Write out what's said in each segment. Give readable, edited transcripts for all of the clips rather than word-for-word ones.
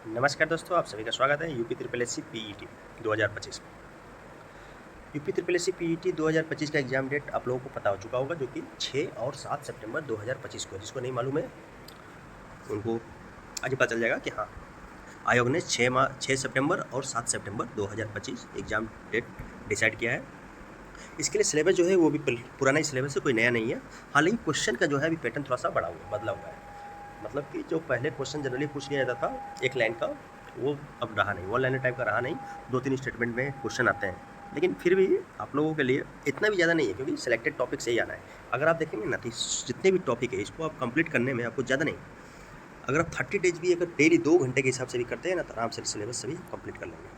नमस्कार दोस्तों, आप सभी का स्वागत है UP triple S C PET 2025 में। UP triple S C PET 2025 का एग्जाम डेट आप लोगों को पता हो चुका होगा, जो कि 6 और 7 सितंबर 2025 को है। जिसको नहीं मालूम है उनको आज ही पता चल जाएगा कि हाँ, आयोग ने 6 सितंबर और 7 सितंबर 2025 एग्जाम डेट डिसाइड किया है। इसके लिए सिलेबस जो है वो भी पुराना ही सिलेबस है, कोई नया नहीं है। हालांकि क्वेश्चन का जो है अभी पैटर्न थोड़ा सा बदला हुआ है। मतलब कि जो पहले क्वेश्चन जनरली पूछ लिया जाता था एक लाइन का, वो अब रहा नहीं, वन लाइनर टाइप का रहा नहीं। 2-3 स्टेटमेंट में क्वेश्चन आते हैं, लेकिन फिर भी आप लोगों के लिए इतना भी ज़्यादा नहीं है, क्योंकि सिलेक्टेड टॉपिक से ही आना है। अगर आप देखेंगे ना तो जितने भी टॉपिक है इसको आप कंप्लीट करने में आपको ज़्यादा नहीं, अगर आप 30 डेज भी अगर डेली 2 घंटे के हिसाब से भी करते हैं ना, तो आराम से सिलेबस सभी कंप्लीट कर लेंगे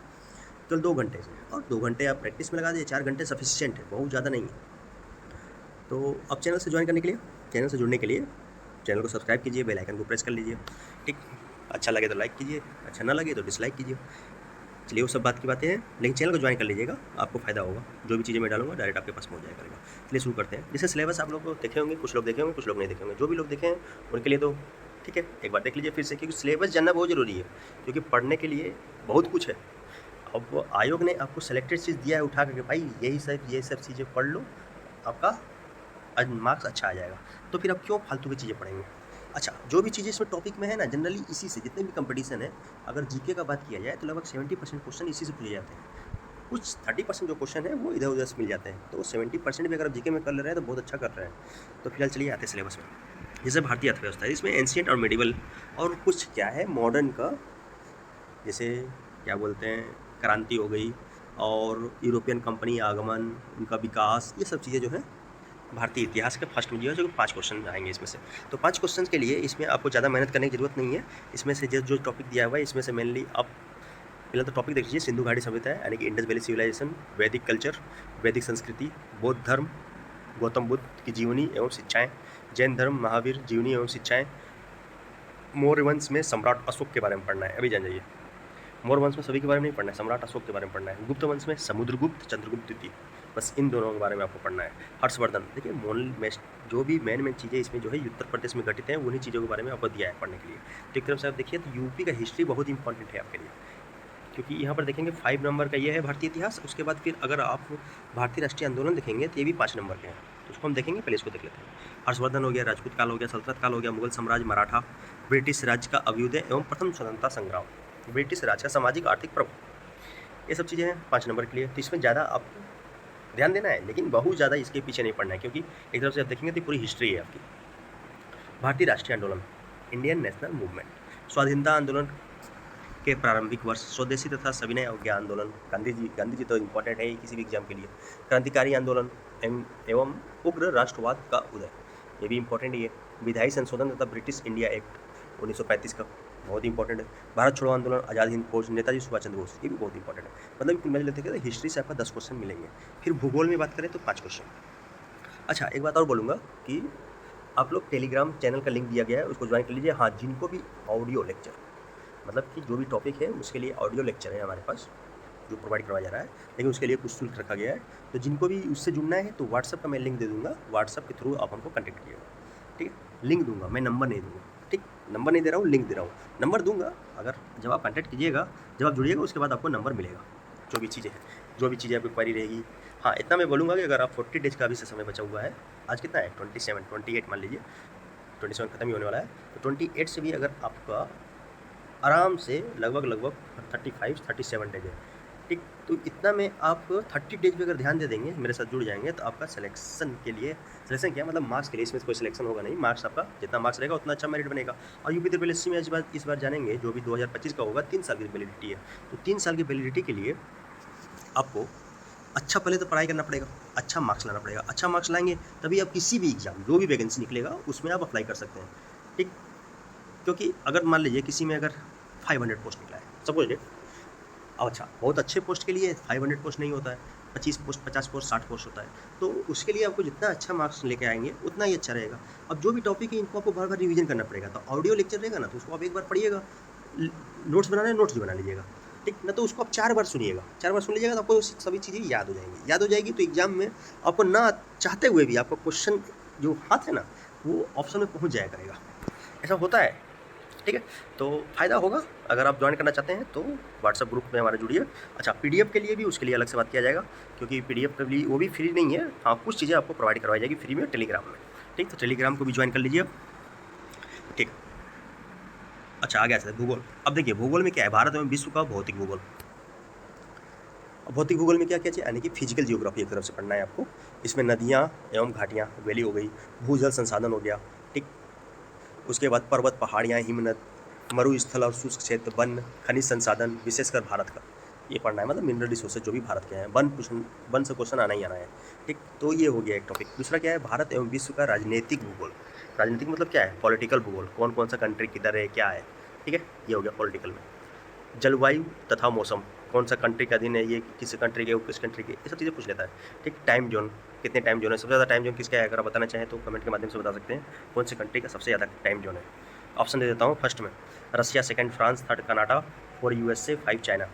केवल 2 घंटे से। और 2 घंटे आप प्रैक्टिस में लगा दिए, 4 घंटे सफिशिएंट है, बहुत ज़्यादा नहीं है। तो अब चैनल से ज्वाइन करने के लिए, चैनल से जुड़ने के लिए चैनल को सब्सक्राइब कीजिए, बेल आइकन को प्रेस कर लीजिए। ठीक, अच्छा लगे तो लाइक कीजिए, अच्छा ना लगे तो डिसलाइक कीजिए। चलिए वो सब बात की बातें हैं, लेकिन चैनल को ज्वाइन कर लीजिएगा, आपको फ़ायदा होगा। जो भी चीज़ें मैं डालूंगा डायरेक्ट आपके पास पहुंच जाया करेगा। चलिए शुरू करते हैं। जैसे सिलेबस आप लोग देखे होंगे, कुछ लोग देखे होंगे, कुछ लोग नहीं देखे होंगे। जो भी लोग देखे हैं उनके लिए तो ठीक है, एक बार देख लीजिए फिर से, क्योंकि सिलेबस जानना बहुत ज़रूरी है, क्योंकि पढ़ने के लिए बहुत कुछ है। अब आयोग ने आपको सेलेक्टेड चीज़ दिया है उठा करके, भाई ये सब चीज़ें पढ़ लो, आपका मार्क्स अच्छा आ जाएगा। तो फिर आप क्यों फालतू की चीज़ें पढ़ेंगे। अच्छा, जो भी चीज़ें इसमें टॉपिक में है ना, जनरली इसी से जितने भी कंपटीशन है, अगर जीके का बात किया जाए तो लगभग 70% क्वेश्चन इसी से पूछे जाते हैं। कुछ 30% जो क्वेश्चन है वो इधर उधर से मिल जाते हैं, तो 70% भी अगर आप जीके में कर ले रहे हैं तो बहुत अच्छा कर रहे हैं। तो फिलहाल चलिए आते हैं सिलेबस में। जैसे भारतीय अर्थव्यवस्था है, इसमें एंशियंट और मिडिवल और कुछ क्या है मॉडर्न का, जैसे क्या बोलते हैं, क्रांति हो गई और यूरोपियन कंपनी आगमन, उनका विकास, ये सब चीज़ें जो है भारतीय इतिहास के फर्स्ट में जो है, जो 5 क्वेश्चन आएंगे इसमें से। तो 5 क्वेश्चन के लिए इसमें आपको ज़्यादा मेहनत करने की जरूरत नहीं है। इसमें से जो टॉपिक दिया हुआ है, इसमें से मेनली आप पहले तो टॉपिक देख लीजिए। सिंधु घाटी सभ्यता है, यानी कि इंडस वैली सिविलाइजेशन, वैदिक कल्चर, वैदिक संस्कृति, बौद्ध धर्म, गौतम बुद्ध की जीवनी एवं शिक्षाएं, जैन धर्म, महावीर जीवनी एवं शिक्षाएं, मौर्य वंश में सम्राट अशोक के बारे में पढ़ना है, अभी जान जाइए। मौर्य वंश में सभी के बारे में नहीं पढ़ना है, सम्राट अशोक के बारे में पढ़ना है। गुप्त वंश में समुद्रगुप्त, चंद्रगुप्त द्वितीय, बस इन दोनों के बारे में आपको पढ़ना है। हर्षवर्धन, देखिए जो भी मेन चीज़ें इसमें जो है उत्तर प्रदेश में घटित हैं, उन्हीं चीज़ों के बारे में आपको दिया है पढ़ने के लिए। तो एक तरफ से आप देखिए तो यूपी का हिस्ट्री बहुत इंपॉर्टेंट है आपके लिए, क्योंकि यहाँ पर देखेंगे 5 नंबर का ये है भारतीय इतिहास। उसके बाद फिर अगर आप भारतीय राष्ट्रीय आंदोलन देखेंगे तो ये भी 5 नंबर के हैं, तो उसको हम देखेंगे, पहले इसको देख लेते हैं। हर्षवर्धन हो गया, राजपूत काल हो गया, सल्तनत काल हो गया, मुगल साम्राज्य, मराठा, ब्रिटिश राज का अभ्युदय एवं प्रथम स्वतंत्रता संग्राम, ब्रिटिश राज का सामाजिक आर्थिक प्रभाव, ये सब चीज़ें हैं 5 नंबर के लिए। तो इसमें ज़्यादा आपको ध्यान देना है, लेकिन बहुत ज़्यादा इसके पीछे नहीं पड़ना है, क्योंकि एक तरफ से आप देखेंगे तो पूरी हिस्ट्री है आपकी। भारतीय राष्ट्रीय आंदोलन, इंडियन नेशनल मूवमेंट, स्वाधीनता आंदोलन के प्रारंभिक वर्ष, स्वदेशी तथा सविनय अवज्ञा आंदोलन, गांधी जी तो इम्पोर्टेंट है किसी भी एग्जाम के लिए, क्रांतिकारी आंदोलन एवं उग्र राष्ट्रवाद का उदय, ये भी इम्पोर्टेंट ही है। विधायी संशोधन तथा ब्रिटिश इंडिया एक्ट 1935 का, बहुत इंपॉर्टेंट है। भारत छोड़ो आंदोलन, आज़ाद हिंद फौज, नेताजी सुभाष चंद्र बोस, ये भी बहुत इंपॉर्टेंट है। मतलब कुल मिला लेते हैं, हिस्ट्री से आपका 10 क्वेश्चन मिलेंगे। फिर भूगोल में बात करें तो 5 क्वेश्चन। अच्छा, एक बात और बोलूँगा कि आप लोग टेलीग्राम चैनल का लिंक दिया गया है, उसको ज्वाइन कर लीजिए। हाँ, जिनको भी ऑडियो लेक्चर, मतलब कि जो भी टॉपिक है उसके लिए ऑडियो लेक्चर है हमारे पास जो प्रोवाइड करवाया जा रहा है, लेकिन उसके लिए कुछ शुल्क रखा गया है। तो जिनको भी उससे जुड़ना है तो व्हाट्सअप का मैं लिंक दे दूँगा, व्हाट्सअप के थ्रू आप हमको कॉन्टैक्ट कीजिएगा। ठीक है, लिंक दूंगा मैं, नंबर नहीं दूंगा। ठीक, नंबर नहीं दे रहा हूँ, लिंक दे रहा हूँ। नंबर दूंगा अगर जब आप कॉन्टैक्ट कीजिएगा, जब आप जुड़िएगा उसके बाद आपको नंबर मिलेगा। जो भी चीज़ें आपकी क्वारी रहेगी। हाँ, इतना मैं बोलूँगा कि अगर आप 40 डेज का अभी से समय बचा हुआ है, आज कितना है 28 मान लीजिए, 27 खत्म ही होने वाला है, तो 28 से भी अगर आपका आराम से लगभग 35-37 डेज है। ठीक, तो इतना में आप 30 डेज में अगर ध्यान दे देंगे, मेरे साथ जुड़ जाएंगे, तो आपका सिलेक्शन के लिए, सिलेक्शन क्या मतलब मार्क्स के लिए, इसमें कोई सिलेक्शन होगा नहीं, मार्क्स आपका जितना मार्क्स रहेगा उतना अच्छा मेरिट बनेगा। और यूपी ट्रिपल एससी में इस बार जानेंगे, जो भी 2025 का होगा, 3 साल की वैलिडिटी है। तो 3 साल की वैलिडिटी के लिए आपको अच्छा पहले तो पढ़ाई करना पड़ेगा, अच्छा मार्क्स लाना पड़ेगा। अच्छा मार्क्स लाएंगे तभी आप किसी भी एग्जाम, जो भी वैकेंसी निकलेगा उसमें आप अप्लाई कर सकते हैं। ठीक, क्योंकि अगर मान लीजिए किसी में अगर 500 पोस्ट निकला है सपोज डेट, अच्छा बहुत अच्छे पोस्ट के लिए 500 पोस्ट नहीं होता है, 25 पोस्ट, 50 पोस्ट, 60 पोस्ट होता है। तो उसके लिए आपको जितना अच्छा मार्क्स लेके आएंगे उतना ही अच्छा रहेगा। अब जो भी टॉपिक है इनको आपको बार बार रिवीजन करना पड़ेगा। तो ऑडियो लेक्चर रहेगा ना, तो उसको आप एक बार पढ़िएगा, नोट्स बनाना है नोट्स भी बना लीजिएगा। ठीक ना, तो उसको आप 4 बार सुनिएगा, 4 बार सुन लीजिएगा तो आपको सभी चीज़ें याद हो जाएगी। तो एग्जाम में आपको ना चाहते हुए भी आपका क्वेश्चन जो हाथ है ना, वो ऑप्शन में पहुँच जाया करेगा। ऐसा होता है ठीक है, तो फ़ायदा होगा। अगर आप ज्वाइन करना चाहते हैं तो व्हाट्सएप ग्रुप में हमारे जुड़िए। अच्छा, पीडीएफ के लिए भी उसके लिए अलग से बात किया जाएगा, क्योंकि पीडीएफ के लिए वो भी फ्री नहीं है। हाँ, कुछ चीज़ें आपको प्रोवाइड करवाई जाएगी फ्री में टेलीग्राम में। ठीक, तो टेलीग्राम को भी ज्वाइन कर लीजिए आप। ठीक, अच्छा आगे आते हैं भूगोल। अब देखिए भूगोल में क्या है, भारत एवं विश्व का भौतिक भूगोल। भौतिक भूगोल में क्या क्या चाहिए, यानी कि फिजिकल जियोग्राफी एक तरफ से पढ़ना है आपको। इसमें नदियाँ एवं घाटियाँ, वैली हो गई, भूजल संसाधन हो गया। ठीक, उसके बाद पर्वत, पहाड़ियाँ, हिमनद, मरुस्थल और शुष्क क्षेत्र, वन, खनिज संसाधन, विशेषकर भारत का ये पढ़ना है, मतलब मिनरल रिसोर्सेज जो भी भारत के हैं। वन से क्वेश्चन आना ही आना है। ठीक, तो ये हो गया एक टॉपिक। दूसरा क्या है, भारत एवं विश्व का राजनीतिक भूगोल। राजनीतिक मतलब क्या है, पॉलिटिकल भूगोल, कौन कौन सा कंट्री किधर है, क्या है। ठीक है, ये हो गया पॉलिटिकल में। जलवायु तथा मौसम, कौन सा कंट्री का दिन है, ये किस कंट्री के, किस कंट्री के, ये सब चीज़ें पूछ लेता है। ठीक, टाइम जोन, कितने टाइम जोन है, सबसे ज़्यादा टाइम जोन किसका है, अगर आप बताना चाहें तो कमेंट के माध्यम से बता सकते हैं कौन सी कंट्री का सबसे ज़्यादा टाइम जोन है। ऑप्शन दे देता हूँ, फर्स्ट में Russia, second France, third Canada, four USA, five China.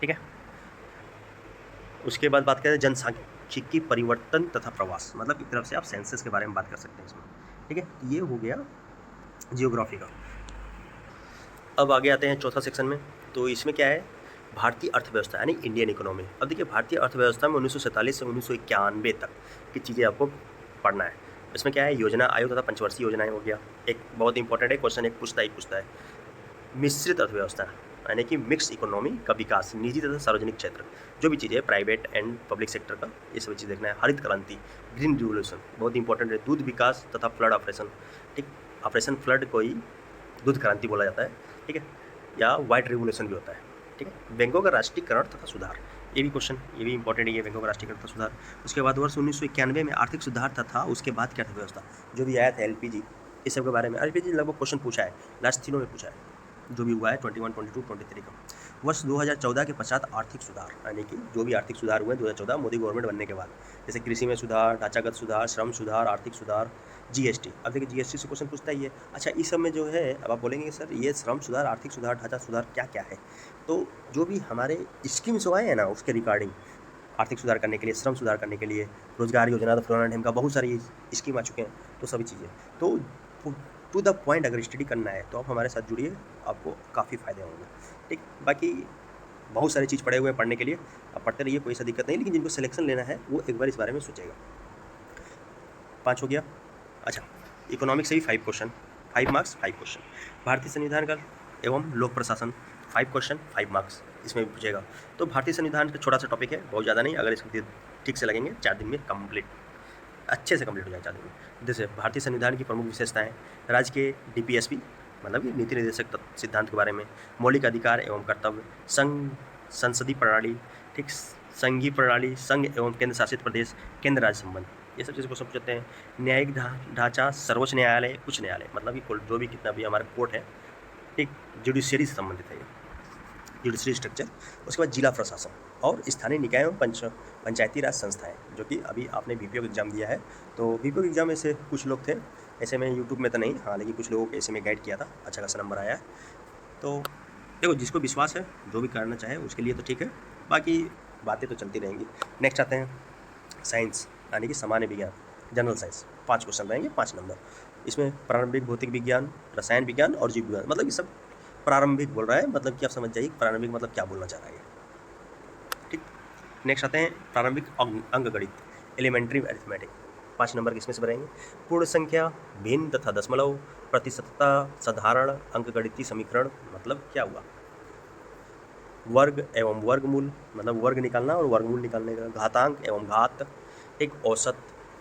ठीक है, उसके बाद बात करें जनसांख्यिकी परिवर्तन तथा प्रवास, मतलब एक तरफ से आप सेंसस के बारे में बात कर सकते हैं इसमें। ठीक है, ये हो गया जियोग्राफी का। अब आगे आते हैं चौथा सेक्शन में, तो इसमें क्या है, भारतीय अर्थव्यवस्था यानी इंडियन इकोनॉमी। अब देखिए भारतीय अर्थव्यवस्था में 1947 से 1991 तक की चीज़ें आपको पढ़ना है। इसमें क्या है, योजना आयोग तथा पंचवर्षीय योजनाएं हो गया। एक बहुत इंपॉर्टेंट है, क्वेश्चन एक पूछता है। मिश्रित अर्थव्यवस्था यानी कि मिक्स इकोनॉमी का विकास, निजी तथा सार्वजनिक क्षेत्र, जो भी चीज़ें प्राइवेट एंड पब्लिक सेक्टर का, ये सभी चीज़ देखना है। हरित क्रांति, ग्रीन रिवोल्यूशन, बहुत इंपॉर्टेंट है। दूध विकास तथा फ्लड ऑपरेशन। ठीक, ऑपरेशन फ्लड को ही दूध क्रांति बोला जाता है। ठीक है, या वाइट रिवोल्यूशन भी होता है। ठीक है, बैंकों का राष्ट्रीयकरण तथा सुधार, ये भी क्वेश्चन, ये भी इंपॉर्टेंट है, बैंकों का राष्ट्रीयकरण तथा सुधार। उसके बाद वर्ष 1991 में आर्थिक सुधार तथा उसके बाद की अर्थव्यवस्था, जो भी आया था एलपीजी, इस सब के बारे में। एलपीजी लगभग क्वेश्चन पूछा है, लास्ट तीनों में पूछा है, जो भी हुआ है 21, 22, 23 का। वर्ष 2014 के पश्चात आर्थिक सुधार, यानी कि जो भी आर्थिक सुधार हुए 2014 मोदी गवर्नमेंट बनने के बाद, जैसे कृषि में सुधार, ढांचागत सुधार, श्रम सुधार, आर्थिक सुधार, जीएसटी। अब देखिए जीएसटी से क्वेश्चन पूछता ही है। अच्छा, इस सब में जो है, अब आप बोलेंगे सर ये श्रम सुधार, आर्थिक सुधार, ढांचा सुधार क्या क्या है, तो जो भी हमारे स्कीम्स जो आए हैं ना, उसके रिगार्डिंग आर्थिक सुधार करने के लिए, श्रम सुधार करने के लिए, रोजगार योजना, फलाना ढिमका, बहुत सारी स्कीम आ चुके हैं, तो सभी चीज़ें तो टू द पॉइंट अगर स्टडी करना है तो आप हमारे साथ जुड़िए, आपको काफ़ी फ़ायदे होंगे। ठीक, बाकी बहुत सारी चीज़ पढ़े हुए हैं पढ़ने के लिए, आप पढ़ते रहिए, कोई सा दिक्कत नहीं, लेकिन जिनको सिलेक्शन लेना है वो एक बार इस बारे में सोचेगा। 5 हो गया। अच्छा, इकोनॉमिक्स से भी 5 क्वेश्चन, 5 मार्क्स 5 क्वेश्चन। भारतीय संविधान का एवं लोक प्रशासन, 5 क्वेश्चन 5 मार्क्स, इसमें भी पूछेगा। तो भारतीय संविधान का छोटा सा टॉपिक है, बहुत ज़्यादा नहीं, अगर इसको ठीक से लगेंगे 4 दिन में कंप्लीट, अच्छे से कंप्लीट हो जाए 4 दिन में। जैसे भारतीय संविधान की प्रमुख विशेषताएं, राज्य के डीपीएसपी, मतलब कि नीति निर्देशक सिद्धांत के बारे में, मौलिक अधिकार एवं कर्तव्य, संसदीय प्रणाली, ठीक, संघीय प्रणाली, संघ एवं केंद्र शासित प्रदेश, केंद्र राज्य संबंध, ये सब चीज़ें को सब पूछते हैं। न्यायिक ढांचा, सर्वोच्च न्यायालय, उच्च न्यायालय, मतलब कि जो भी कितना भी हमारा कोर्ट है, ठीक, जुडिशियरी से संबंधित है ये, जुडिशरी स्ट्रक्चर। उसके बाद जिला प्रशासन और स्थानीय निकाय एवं पंचायती राज संस्थाएं, जो कि अभी आपने बीपीओ का एग्ज़ाम दिया है, तो बीपीओ के एग्ज़ाम में से कुछ लोग थे, ऐसे में यूट्यूब में तो नहीं, हाँ, लेकिन कुछ लोगों को ऐसे में गाइड किया था, अच्छा खासा नंबर आया है। तो देखो, जिसको विश्वास है, जो भी करना चाहे उसके लिए तो ठीक है, बाकी बातें तो चलती रहेंगी। नेक्स्ट आते हैं साइंस, यानी कि सामान्य विज्ञान, जनरल साइंस। 5 क्वेश्चन रहेंगे, 5 नंबर। इसमें प्रारंभिक भौतिक विज्ञान, रसायन विज्ञान और जीव विज्ञान, मतलब ये सब प्रारंभिक बोल रहा है, मतलब कि आप समझ जाइए प्रारंभिक मतलब क्या बोलना चाह रहा है। ठीक, नेक्स्ट आते हैं प्रारंभिक अंकगणित, एलिमेंट्री अरिथमेटिक। 5 नंबर किसमें से भरेंगे, पूर्ण संख्या, भिन्न तथा दशमलव, प्रतिशतता, साधारण अंकगणितीय समीकरण, मतलब क्या हुआ, वर्ग एवं वर्गमूल, मतलब वर्ग निकालना और वर्गमूल निकालने का, घातांक एवं घात, एक औसत,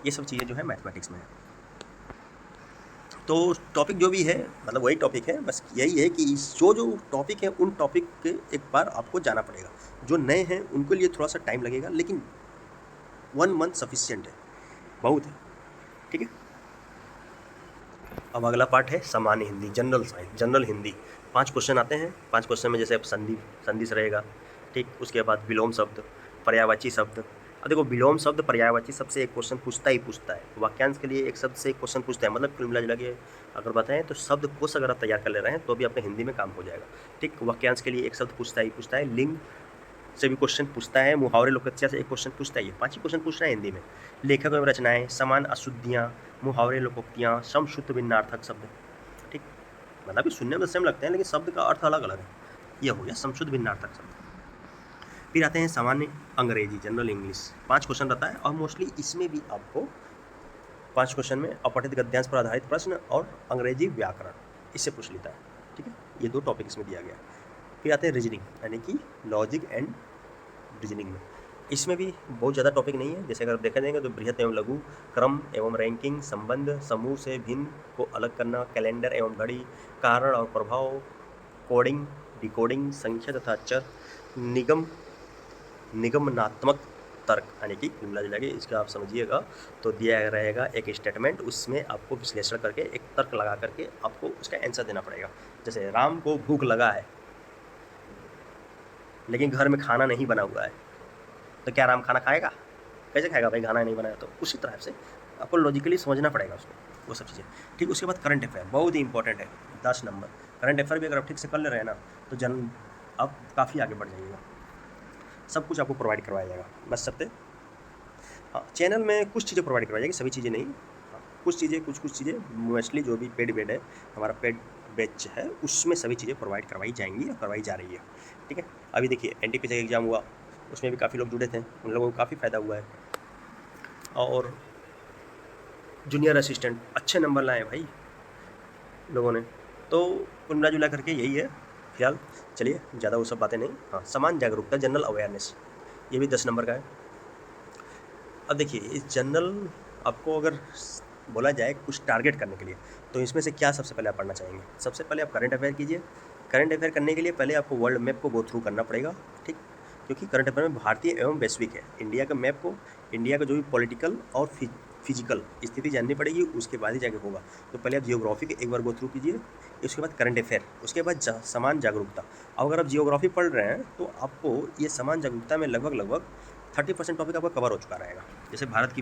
ये सब चीज़ें जो है मैथमेटिक्स में है। तो टॉपिक जो भी है, मतलब वही टॉपिक है, बस यही है कि जो टॉपिक है उन टॉपिक के एक बार आपको जाना पड़ेगा। जो नए हैं उनके लिए थोड़ा सा टाइम लगेगा, लेकिन 1 मंथ सफिशिएंट है, बहुत है। ठीक है, अब अगला पार्ट है सामान्य Hindi, general science, general Hindi. 5 question आते हैं, 5 क्वेश्चन में जैसे अब संधि से रहेगा। ठीक, उसके बाद विलोम शब्द, पर्यायवाची शब्द। अब देखो, विलोम शब्द, पर्यायवाची शब्द से एक क्वेश्चन पूछता है। वाक्यांश के लिए एक शब्द से एक क्वेश्चन पूछता है, मतलब कुल मिला जुला के अगर बताएं तो शब्द कोश अगर आप तैयार कर ले रहे हैं तो भी अपने हिंदी में काम हो जाएगा। ठीक, वाक्यांश के लिए एक शब्द पूछता है। लिंग से भी क्वेश्चन पूछता है, मुहावरे लोकच्चा से एक क्वेश्चन पूछता है, ये 5 ही क्वेश्चन पूछ रहा है हिंदी में। लेखक एवं रचनाएं, समान अशुद्धियाँ, मुहावरे लोकोक्तियाँ, समशुद्ध भिन्नार्थक शब्द। ठीक, मतलब कि सुनने में तो सेम लगते हैं लेकिन शब्द का अर्थ अलग अलग है। यह हो गया समशुद्ध भिन्नार्थक शब्द। फिर आते हैं सामान्य अंग्रेजी, जनरल इंग्लिश। 5 क्वेश्चन रहता है और मोस्टली इसमें भी आपको 5 क्वेश्चन में अपठित गद्यांश पर आधारित प्रश्न और अंग्रेजी व्याकरण इससे पूछ लेता है। ठीक है, ये 2 टॉपिक इसमें दिया गया। फिर आते हैं रीजनिंग, यानी कि लॉजिक एंड रीजनिंग में। इसमें भी बहुत ज़्यादा टॉपिक नहीं है। जैसे अगर देखा जाएगा तो बृहत एवं लघु, क्रम एवं रैंकिंग, संबंध, समूह से भिन्न को अलग करना, कैलेंडर एवं घड़ी, कारण और प्रभाव, कोडिंग, डिकोडिंग, संख्या तथा अक्षर, निगमनात्मक तर्क, यानी कि मिला जुला के इसका आप समझिएगा तो दिया रहेगा एक स्टेटमेंट, उसमें आपको विश्लेषण करके एक तर्क लगा करके आपको उसका आंसर देना पड़ेगा। जैसे राम को भूख लगा है लेकिन घर में खाना नहीं बना हुआ है, तो क्या राम खाना खाएगा? कैसे खाएगा भाई, खाना नहीं बनाया तो। उसी तरह से आपको लॉजिकली समझना पड़ेगा उसको, वो सब चीज़ें। ठीक, उसके बाद करंट अफेयर बहुत ही इंपॉर्टेंट है, 10 नंबर। करंट अफेयर भी अगर आप ठीक से कर ले रहे हैं ना तो आप काफ़ी आगे बढ़ जाइएगा। सब कुछ आपको प्रोवाइड करवाया जाएगा, बस सकते। हाँ, चैनल में कुछ चीज़ें प्रोवाइड करवाई जाएगी, सभी चीज़ें नहीं। हाँ, कुछ चीज़ें मोस्टली जो भी पेड बेड है, हमारा पेड बैच है, उसमें सभी चीज़ें प्रोवाइड करवाई जाएंगी और करवाई जा रही है। ठीक है, अभी देखिए एनटीपीसी एग्ज़ाम हुआ, उसमें भी काफ़ी लोग जुड़े थे, उन लोगों को काफ़ी फ़ायदा हुआ है। और जूनियर असिस्टेंट अच्छे नंबर लाए भाई लोगों ने, तो कुल मिला जुला करके यही है फिलहाल। चलिए ज़्यादा वो सब बातें नहीं। हाँ, समान जागरूकता, जनरल अवेयरनेस, ये भी 10 नंबर का है। अब देखिए इस जनरल आपको अगर बोला जाए कुछ टारगेट करने के लिए, तो इसमें से क्या सबसे पहले आप पढ़ना चाहेंगे? सबसे पहले आप करंट अफेयर कीजिए। करंट अफेयर करने के लिए पहले आपको वर्ल्ड मैप को गो थ्रू करना पड़ेगा। ठीक, क्योंकि करंट अफेयर में भारतीय एवं वैश्विक है, इंडिया का मैप को, इंडिया का जो भी पॉलिटिकल और फिजिकल स्थिति जाननी पड़ेगी, उसके बाद ही जाके होगा। तो पहले आप जियोग्राफी के एक बार गो थ्रू कीजिए, उसके बाद करंट अफेयर, उसके बाद समान जागरूकता। अब अगर आप जियोग्राफी पढ़ रहे हैं तो आपको ये समान जागरूकता में लगभग 30% टॉपिक आपका कवर हो चुका रहेगा। जैसे भारत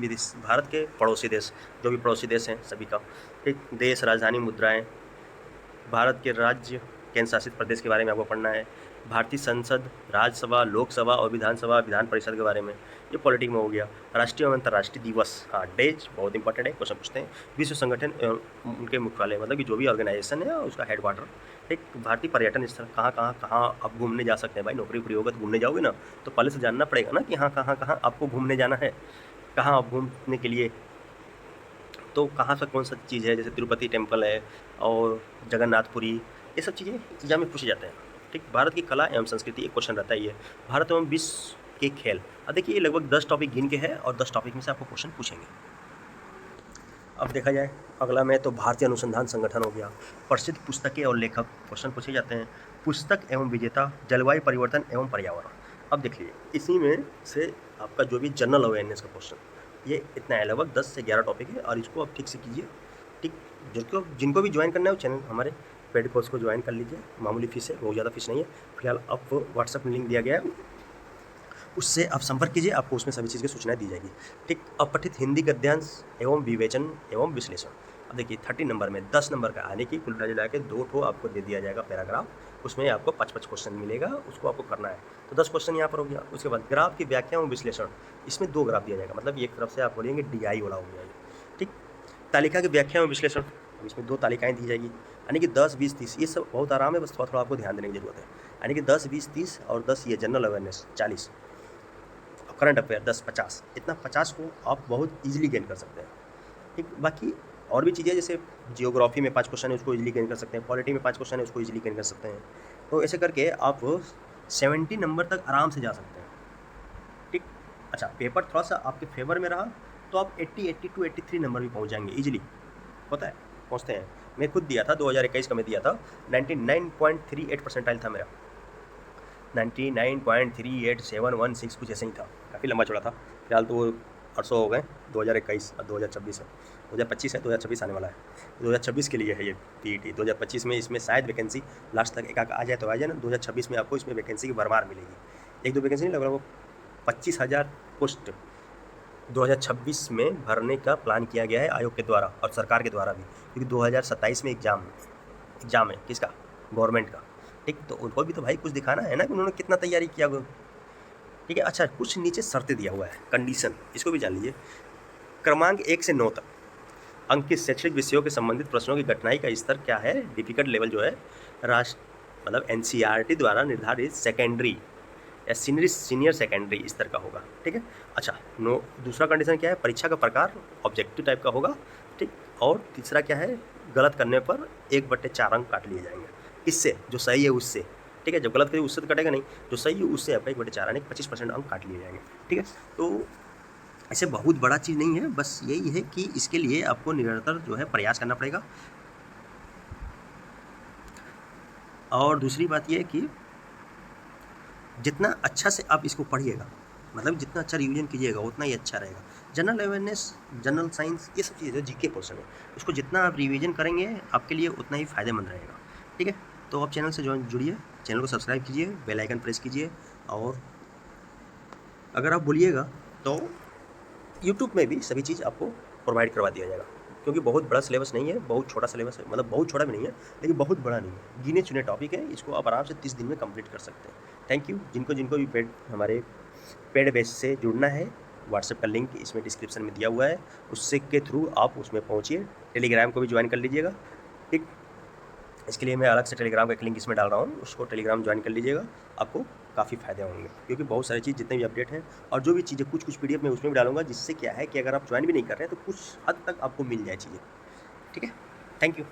के पड़ोसी देश, जो भी पड़ोसी देश हैं सभी का, एक देश, राजधानी, मुद्राएं, भारत के राज्य, केंद्र शासित प्रदेश के बारे में आपको पढ़ना है, भारतीय संसद, राज्यसभा, लोकसभा और विधानसभा, विधान परिषद के बारे में, ये पॉलिटिक में हो गया। राष्ट्रीय और अंतर्राष्ट्रीय दिवस, हाँ डेज बहुत इंपॉर्टेंट है, क्वेश्चन पूछते हैं। विश्व संगठन एवं उनके मुख्यालय, मतलब कि जो भी ऑर्गेनाइजेशन है उसका हेडक्वार्टर। एक भारतीय पर्यटन स्थल, कहाँ आप घूमने जा सकते हैं भाई, नौकरी फ्री होगा तो घूमने जाओगे ना, तो पहले से जानना पड़ेगा ना कि हाँ कहाँ आपको घूमने जाना है, कहाँ आप घूमने के लिए, तो कहाँ से कौन सा चीज़ है। जैसे तिरुपति टेम्पल है और जगन्नाथपुरी, ये सब चीज़ें एग्जाम में पूछे जाते हैं। ठीक, भारत की कला एवं संस्कृति एक क्वेश्चन रहता है ये, भारत एवं विश्व के खेल। अब देखिए ये लगभग 10 टॉपिक गिन के है और 10 टॉपिक में से आपको क्वेश्चन पूछेंगे। अब देखा जाए अगला में तो भारतीय अनुसंधान संगठन हो गया, प्रसिद्ध पुस्तकें और लेखक क्वेश्चन पूछे जाते हैं, पुस्तक एवं विजेता, जलवायु परिवर्तन एवं पर्यावरण। अब देखिए इसी में से आपका जो भी जनरल अवेयरनेस का क्वेश्चन, ये इतना है, लगभग 10 से 11 टॉपिक है और इसको आप ठीक से कीजिए। ठीक, जिनको भी ज्वाइन करना है वो चैनल हमारे पेड कोर्स को ज्वाइन कर लीजिए, मामूली फीस है, बहुत ज़्यादा फीस नहीं है। फिलहाल आपको व्हाट्सअप में लिंक दिया गया है, उससे आप संपर्क कीजिए, आपको उसमें सभी चीज़ की सूचनाएं दी जाएगी। ठीक, अपठित हिंदी गद्यांश एवं विवेचन एवं विश्लेषण। अब देखिए 30 नंबर में 10 नंबर का आने की कुल मिला के 2 ठो आपको दे दिया जाएगा पैराग्राफ, उसमें आपको 5-5 क्वेश्चन मिलेगा, उसको आपको करना है। तो 10 क्वेश्चन यहाँ पर हो गया। उसके बाद ग्राफ की व्याख्या एवं विश्लेषण, इसमें 2 ग्राफ दिया जाएगा, मतलब एक तरफ से आप बोलेंगे DI वाला हो गया। ठीक, तालिका की व्याख्या एवं विश्लेषण, इसमें 2 तालिकाएँ दी जाएगी, यानी कि 10, 20, 30, ये सब बहुत आराम है, बस थोड़ा आपको ध्यान देने की जरूरत है। यानी कि 10, 20, 30 और 10 ये जनरल अवेयरनेस 40, करंट अफेयर 10, 50, इतना 50 को आप बहुत ईजिली गेन कर सकते हैं। ठीक, बाकी और भी चीज़ें जैसे जियोग्राफी में 5 क्वेश्चन है उसको ईजिली गेन कर सकते हैं, पॉलिटी में 5 क्वेश्चन है उसको ईजिली गेन कर सकते हैं। तो ऐसे करके आप 70 नंबर तक आराम से जा सकते हैं। ठीक, अच्छा पेपर थोड़ा सा आपके फेवर में रहा तो आप 80, 82, 83 नंबर भी पहुँच जाएंगे ईजिली, होता है, पहुँचते हैं। मैं खुद दिया था 2021 का, मैं दिया था 99.38 परसेंटाइल था मेरा, 99.38716 कुछ ऐसे ही था, काफ़ी लंबा चौड़ा था। फिलहाल तो 800 हो गए, 2021 और 2026 है, 2025 है, 2026 आने वाला है। 2026 के लिए है ये PET। 2025 में इसमें शायद वैकेंसी लास्ट तक एक आ जाए तो आ जाए ना, 2026 में आपको इसमें वैकेंसी की भरमार मिलेगी। 1-2 वैकेंसी नहीं, लगभग 25,000 पोस्ट 2026 में भरने का प्लान किया गया है आयोग के द्वारा और सरकार के द्वारा भी, क्योंकि 2027 में एग्ज़ाम है किसका, गवर्नमेंट का। ठीक, तो उनको भी तो भाई कुछ दिखाना है ना कि उन्होंने कितना तैयारी किया। ठीक है, अच्छा कुछ नीचे शर्तें दिया हुआ है, कंडीशन, इसको भी जान लीजिए। क्रमांक 1 से 9 तक अंक के शैक्षणिक विषयों के संबंधित प्रश्नों की कठिनाई का स्तर क्या है, डिफिकल्ट लेवल जो है राष्ट्र मतलब एनसीईआरटी द्वारा निर्धारित सेकेंडरी या सीनियर सेकेंडरी स्तर का होगा। ठीक है। अच्छा, दूसरा कंडीशन क्या है, परीक्षा का प्रकार ऑब्जेक्टिव टाइप का होगा। ठीक। और तीसरा क्या है, गलत करने पर 1/4 अंक काट लिए जाएंगे। किससे? जो सही है उससे। ठीक है। जब गलत करें उससे तो कटेगा नहीं, जो सही है उससे आपका 1/4 यानी 25% अंक काट लिए जाएंगे। ठीक है। तो ऐसे बहुत बड़ा चीज़ नहीं है, बस यही है कि इसके लिए आपको निरंतर जो है प्रयास करना पड़ेगा। और दूसरी बात यह है कि जितना अच्छा से आप इसको पढ़िएगा, मतलब जितना अच्छा रिवीजन कीजिएगा उतना ही अच्छा रहेगा। जनरल अवेयरनेस, जनरल साइंस, ये सब चीज़ें जीके पोर्शन है, उसको जितना आप रिवीजन करेंगे आपके लिए उतना ही फ़ायदेमंद रहेगा। ठीक है। तो आप चैनल से जुड़िए, चैनल को सब्सक्राइब कीजिए, बेल आइकन प्रेस कीजिए, और अगर आप बोलिएगा तो यूट्यूब में भी सभी चीज़ आपको प्रोवाइड करवा दिया जाएगा, क्योंकि बहुत बड़ा सिलेबस नहीं है, बहुत छोटा सिलेबस है, मतलब बहुत छोटा भी नहीं है लेकिन बहुत बड़ा नहीं है, गिने चुने टॉपिक है, इसको आप आराम से 30 दिन में कंप्लीट कर सकते हैं। Thank you. जिनको जिनको भी हमारे पेड बेस से जुड़ना है, व्हाट्सएप का लिंक इसमें डिस्क्रिप्शन में दिया हुआ है, उससे के थ्रू आप उसमें पहुँचिए। टेलीग्राम को भी ज्वाइन कर लीजिएगा। ठीक। इसके लिए मैं अलग से टेलीग्राम का एक लिंक इसमें डाल रहा हूँ, उसको टेलीग्राम ज्वाइन कर लीजिएगा, आपको काफ़ी फ़ायदे होंगे, क्योंकि बहुत सारी चीज़ जितने भी अपडेट हैं और जो भी चीज़ें कुछ पीडीएफ में उसमें भी डालूंगा, जिससे क्या है कि अगर आप ज्वाइन भी नहीं कर रहे हैं तो कुछ हद तक आपको मिल जाए चीज़ें। ठीक है। Thank you.